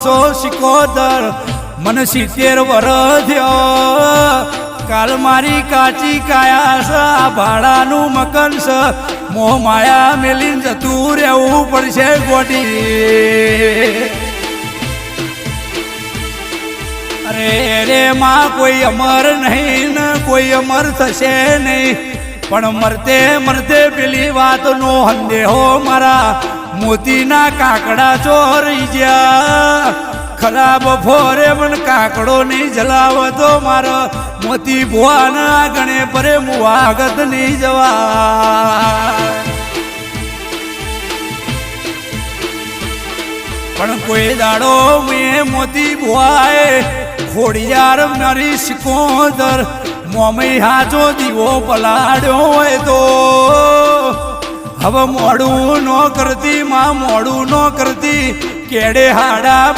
સિકોતર મને 70 વર્ષ થયો કાલ મારી કાચી કાયા છે ભાડાનું મકન છે મોહ માયા મેલીને જતું રહેવું પડશે ગોટી અરે રે માં કોઈ અમર નહીં ને કોઈ અમર થશે નહીં પણ મરતે મરતે પેલી વાતનો સંદેહો મારા મોતીના કાકડા ચોરી ગયા ખરાબ ફોરે પણ કાકડો નહીં જલાવતો મારો મોતી ભુવાના ગણે પરે મુવાગત નહીં જવા પણ કોઈ દાડો મેં મોતી ભુવાએ ખોડિયાર મારી સિકોતર મોમઈ હાચો દીવો પલાડ્યો હોય તો હવે મોડું ન કરતી માં મોડું ન કરતી કેડે હાડા